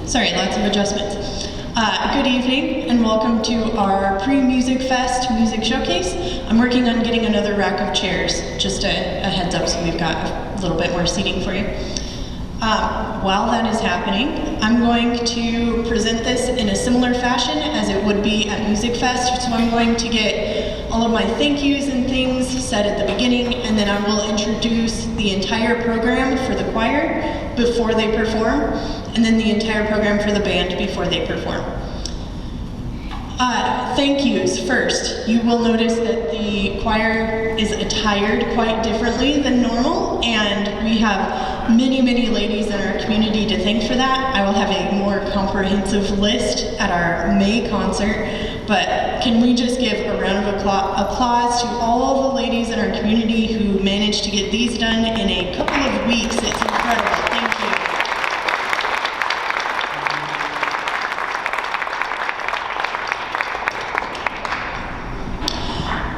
Sorry, lots of adjustments. Good evening and welcome to our pre-Music Fest Music Showcase. I'm working on getting another rack of chairs, just a heads up so we've got a little bit more seating for you. While that is happening, I'm going to present this in a similar fashion as it would be at Music Fest. So I'm going to get all of my thank yous and things said at the beginning, and then I will introduce the entire program for the choir before they perform, and then the entire program for the band before they perform. Thank yous first. You will notice that the choir is attired quite differently than normal, and we have many, many ladies in our community to thank for that. I will have a more comprehensive list at our May concert, but can we just give a round of applause to all the ladies in our community who managed to get these done in a couple of weeks. It's incredible. Thank you.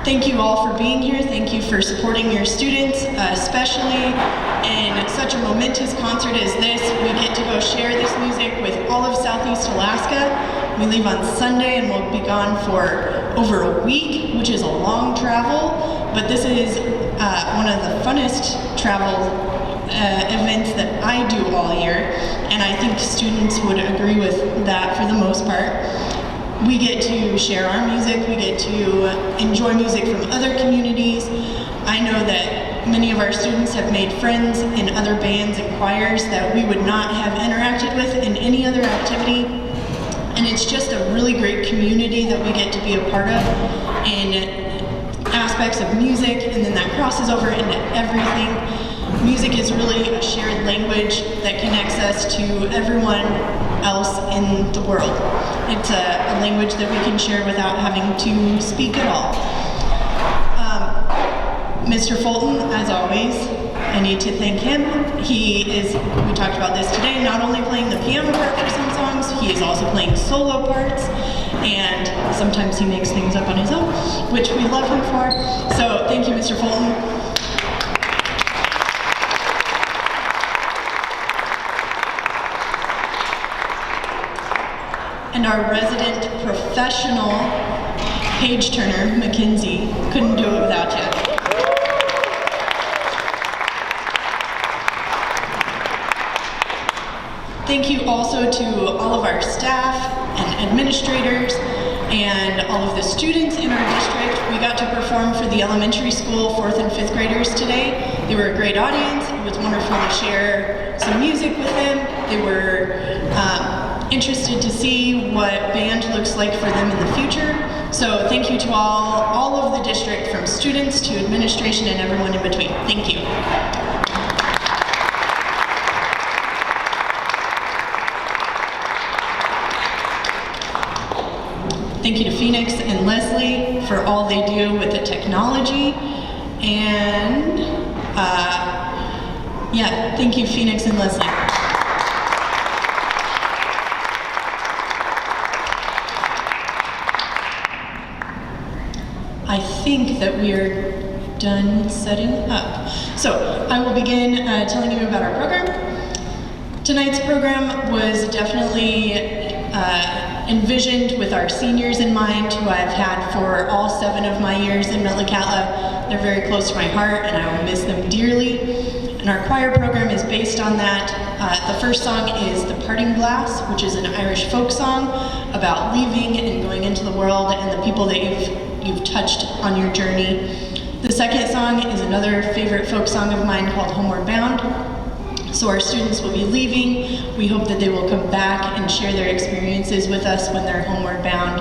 Thank you all for being here. Thank you for supporting your students, especially in such a momentous concert as this. We get to go share this music with all of Southeast Alaska. We leave on Sunday and we'll be gone for over a week, which is a long travel, but this is one of the funnest travel events that I do all year, and I think students would agree with that for the most part. We get to share our music, we get to enjoy music from other communities. I know that many of our students have made friends in other bands and choirs that we would not have interacted with in any other activity. And it's just a really great community that we get to be a part of in aspects of music, and then that crosses over into everything. Music is really a shared language that connects us to everyone else in the world. It's a language that we can share without having to speak at all. Mr. Fulton, as always, I need to thank him. He is, we talked about this today, not only playing the piano part for some songs, he is also playing solo parts, and sometimes he makes things up on his own, which we love him for. So thank you, Mr. Fulton. And our resident professional page turner, Mackenzie, couldn't do it without you. Thank you also to all of our staff and administrators and all of the students in our district. We got to perform for the elementary school 4th and 5th graders today. They were a great audience. It was wonderful to share some music with them. They were interested to see what band looks like for them in the future. So thank you to all of the district, from students to administration and everyone in between. Thank you. Thank you to Phoenix and Leslie for all they do with the technology. And yeah, thank you, Phoenix and Leslie. I think that we are done setting up. So I will begin telling you about our program. Tonight's program was definitely envisioned with our seniors in mind, who I've had for all 7 of my years in Metlakatla. They're very close to my heart and I will miss them dearly. And our choir program is based on that. The first song is The Parting Glass, which is an Irish folk song about leaving and going into the world and the people that you've touched on your journey. The second song is another favorite folk song of mine called Homeward Bound. So our students will be leaving. We hope that they will come back and share their experiences with us when they're homeward bound.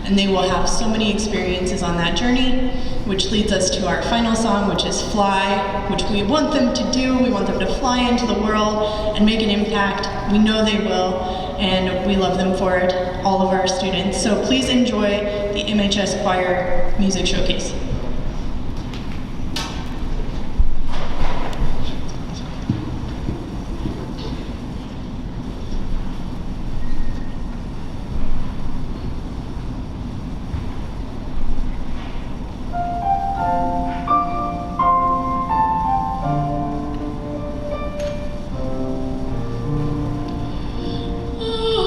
And they will have so many experiences on that journey, which leads us to our final song, which is Fly, which we want them to do. We want them to fly into the world and make an impact. We know they will, and we love them for it, all of our students. So please enjoy the MHS Choir Music Showcase. Oh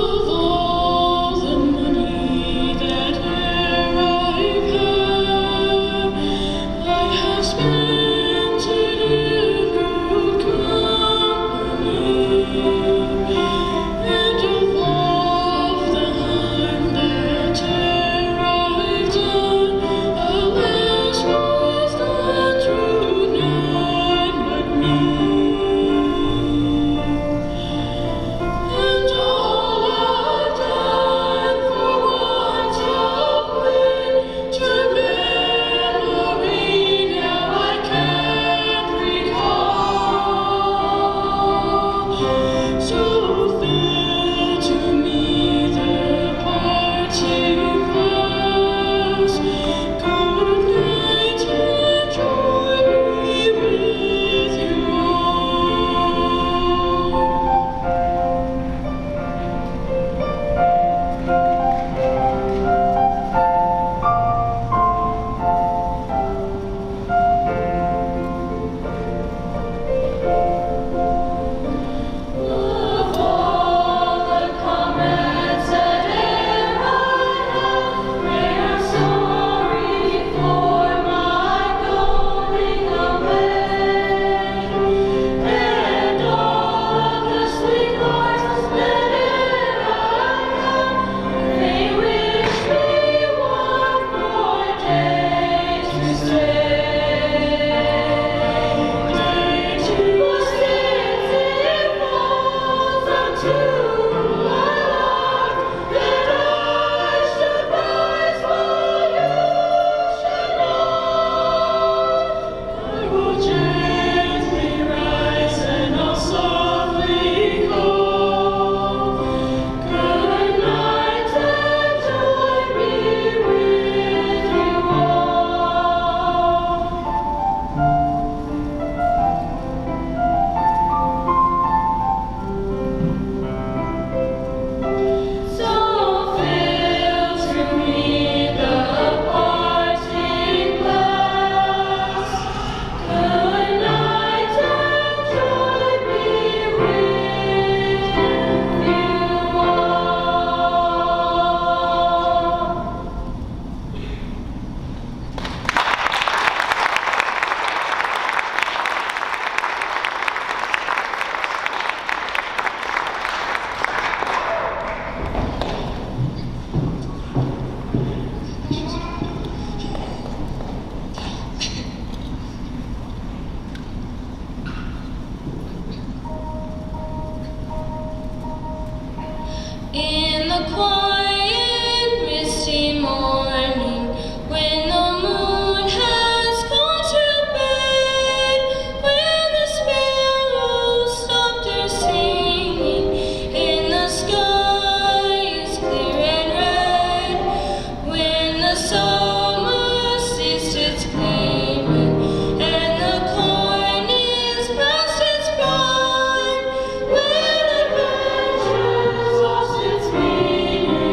quiet, misty morning, when the moon has gone to bed, when the sparrows stop their singing, and the sky is clear and red, when the summer ceased its gleaming, and the corn is past its prime, when adventure lost its meaning,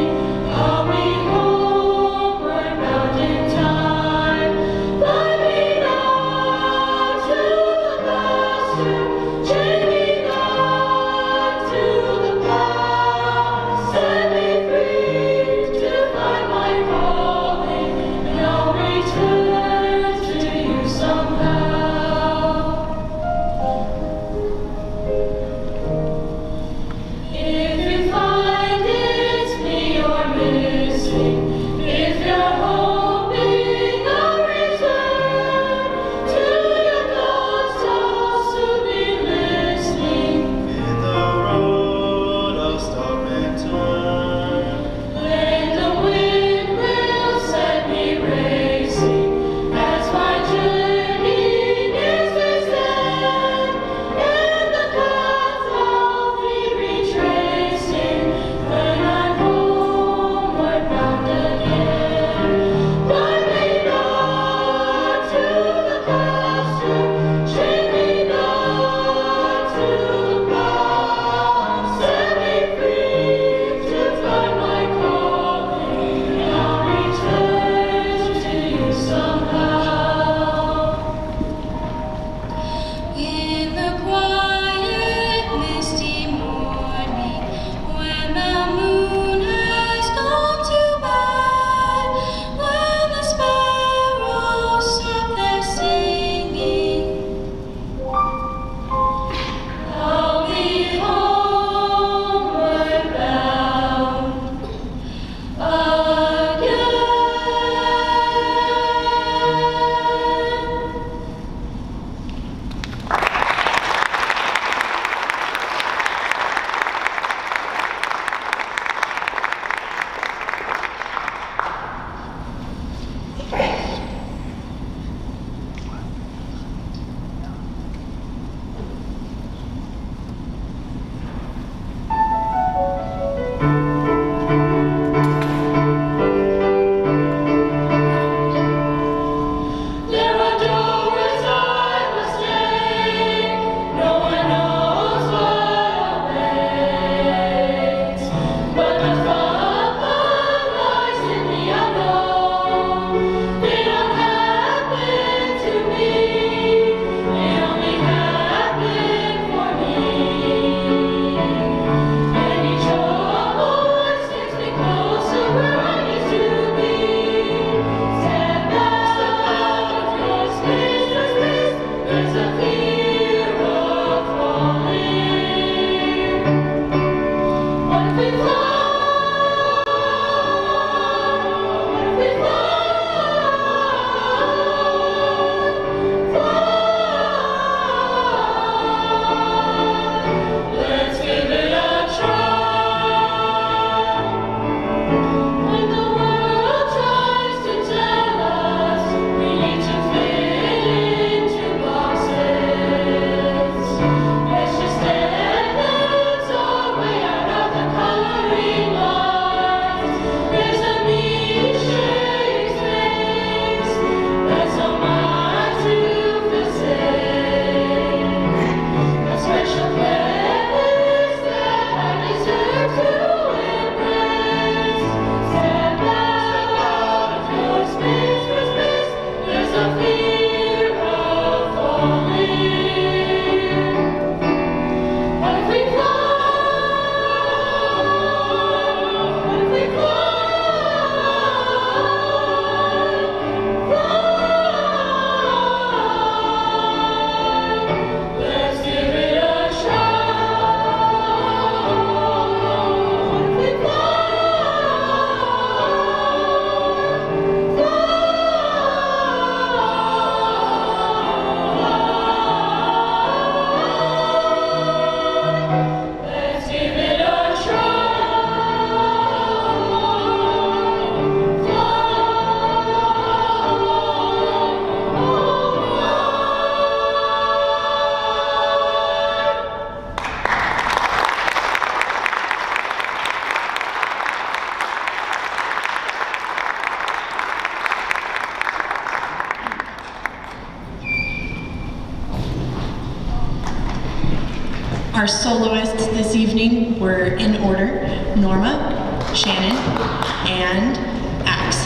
Our soloists this evening were in order: Norma, Shannon, and Axe.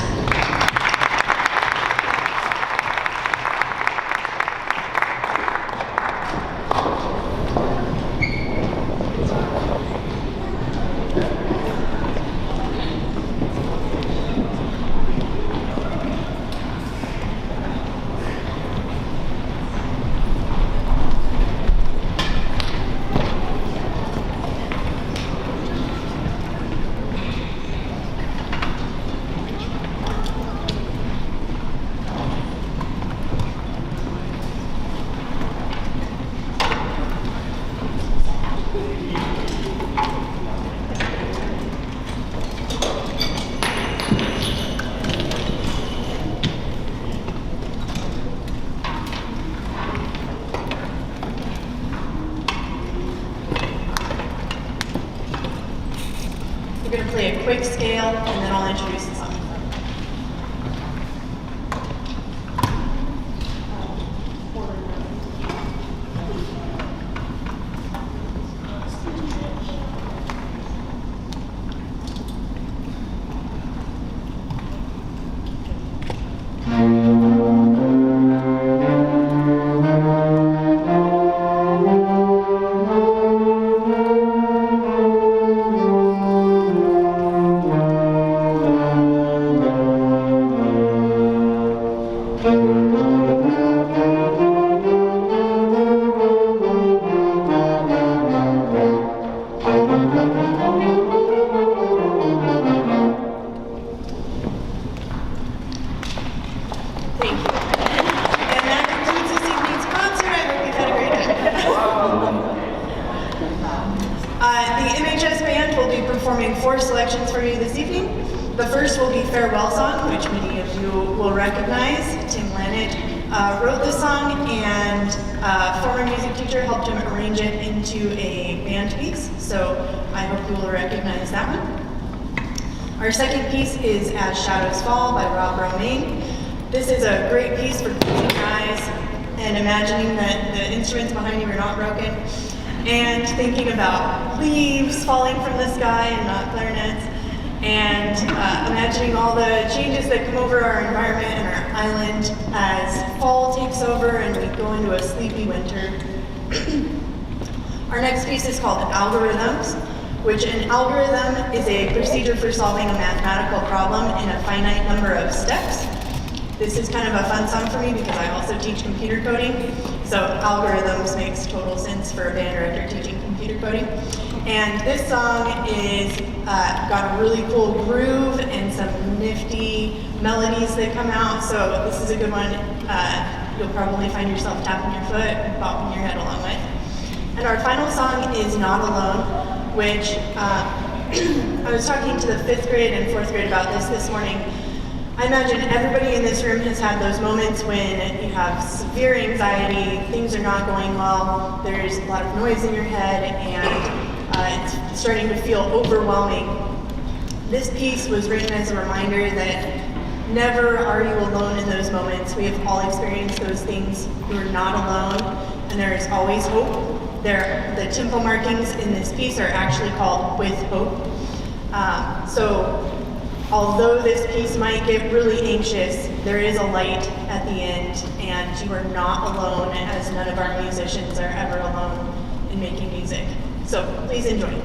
We're going to play a quick scale, and then I'll introduce the song. Thank you. And that concludes this evening's concert. I hope you've had a great night. The MHS Band will be performing 4 selections for you this evening. The first will be Farewell Song, which many of you will recognize. Tim Lannett wrote the song, and a former music teacher helped him arrange it into a band piece, so I hope you will recognize that one. Our second piece is As Shadows Fall by Rob Romaine. This is a great piece for closing your eyes and imagining that the instruments behind you are not broken, and thinking about leaves falling from the sky and not clarinets, and imagining all the changes that come over our environment and our island as fall takes over and we go into a sleepy winter. Our next piece is called Algorithms, which an algorithm is a procedure for solving a mathematical problem in a finite number of steps. This is kind of a fun song for me because I also teach computer coding, so algorithms makes total sense for a band director teaching computer coding. And this song is got a really cool groove and some nifty melodies that come out, so this is a good one. You'll probably find yourself tapping your foot and bopping your head along with. And our final song is Not Alone, which I was talking to the 5th grade and 4th grade about this morning. I imagine everybody in this room has had those moments when you have severe anxiety, things are not going well, there's a lot of noise in your head, and it's starting to feel overwhelming. This piece was written as a reminder that never are you alone in those moments. We have all experienced those things. You're not alone, and there is always hope. The tempo markings in this piece are actually called With Hope. So although this piece might get really anxious, there is a light at the end, and you are not alone, as none of our musicians are ever alone in making music. So please enjoy.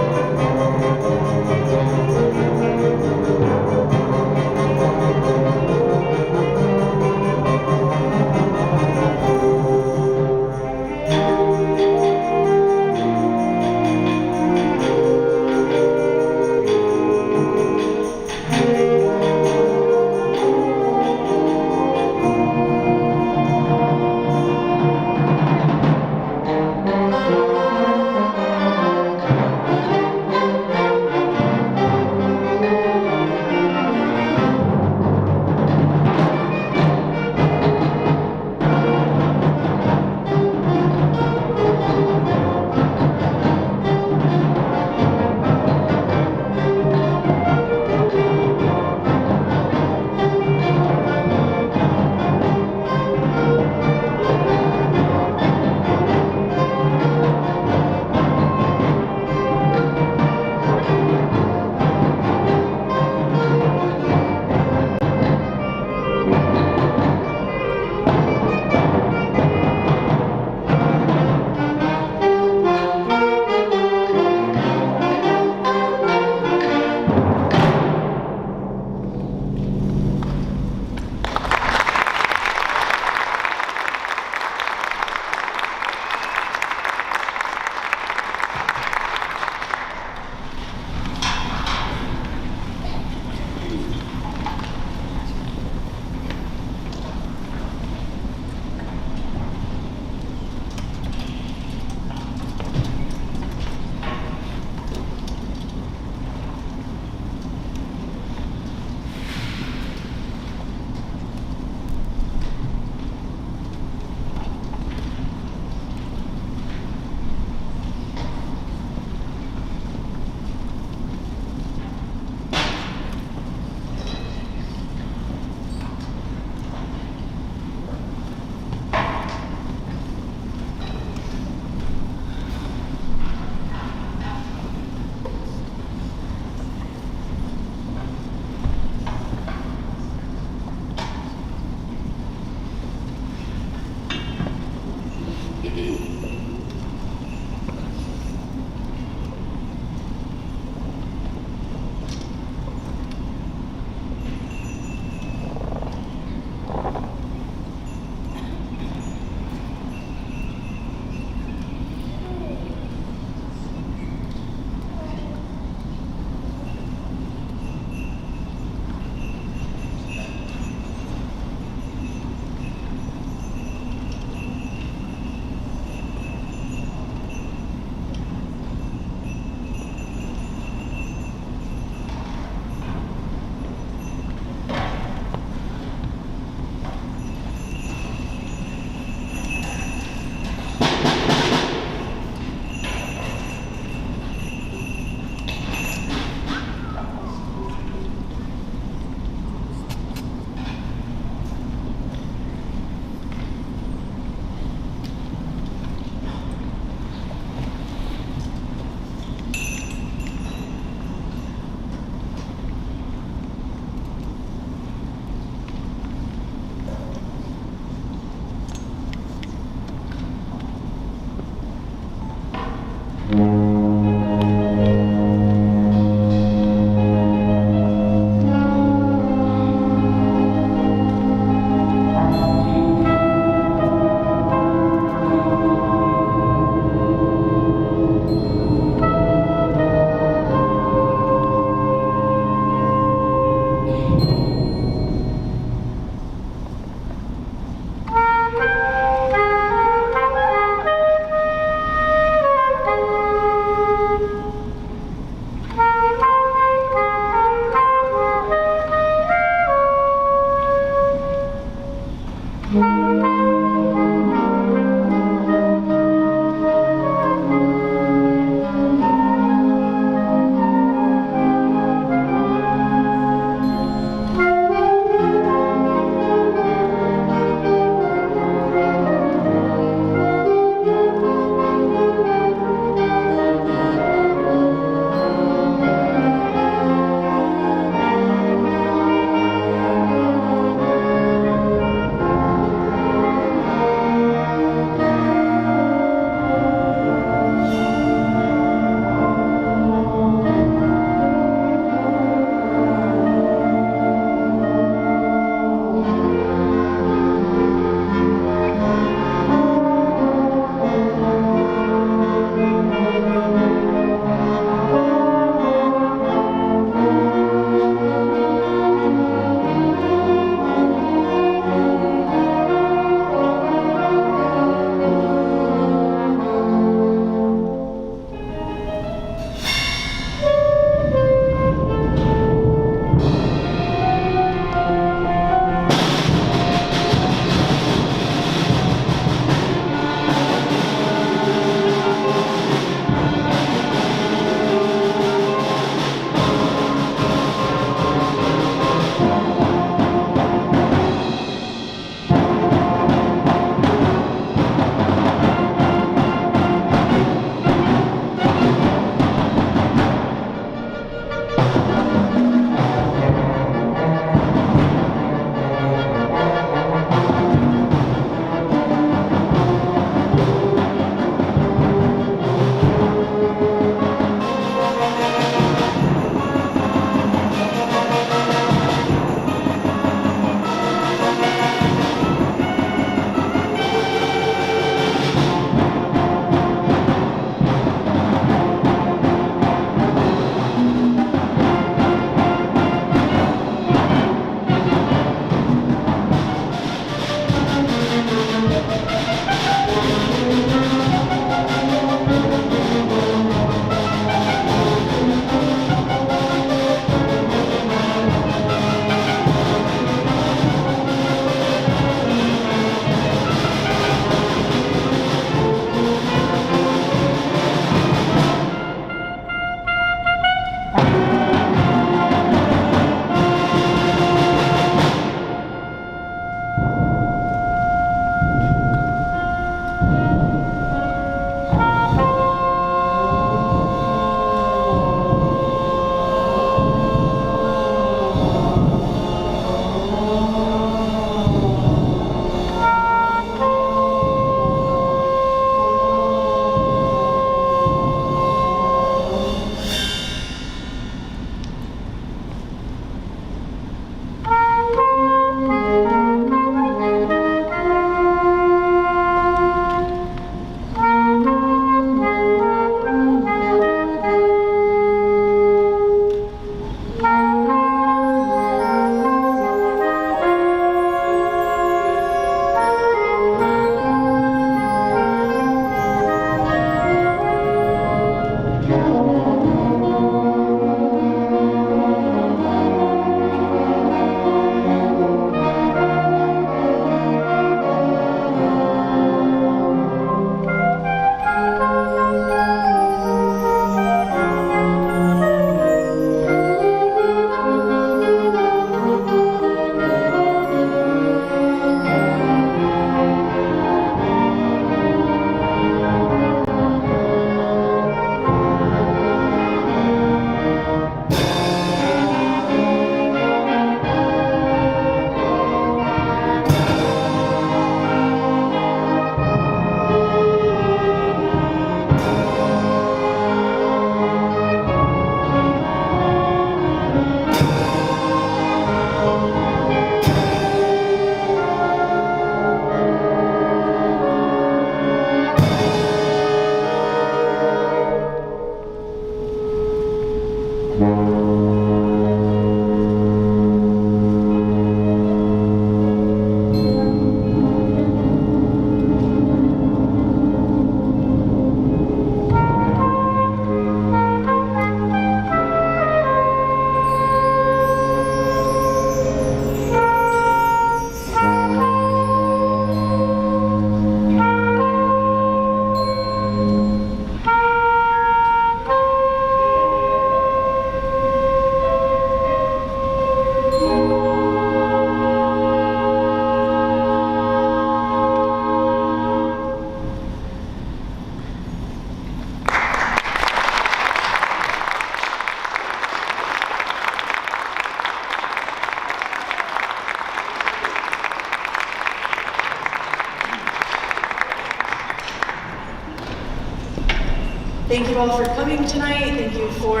Thank you all for coming tonight. Thank you for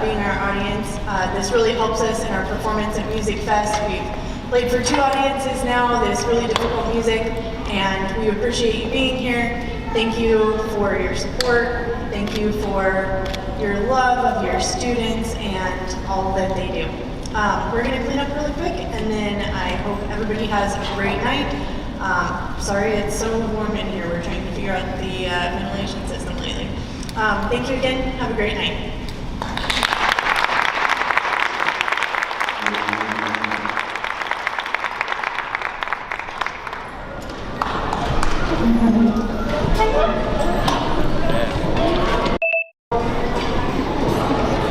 being our audience. This really helps us in our performance at Music Fest. We've played for 2 audiences now, this really difficult music, and we appreciate you being here. Thank you for your support. Thank you for your love of your students and all that they do. We're going to clean up really quick, and then I hope everybody has a great night. Sorry it's so warm in here. We're trying to figure out the ventilation system lately. Thank you again. Have a great night.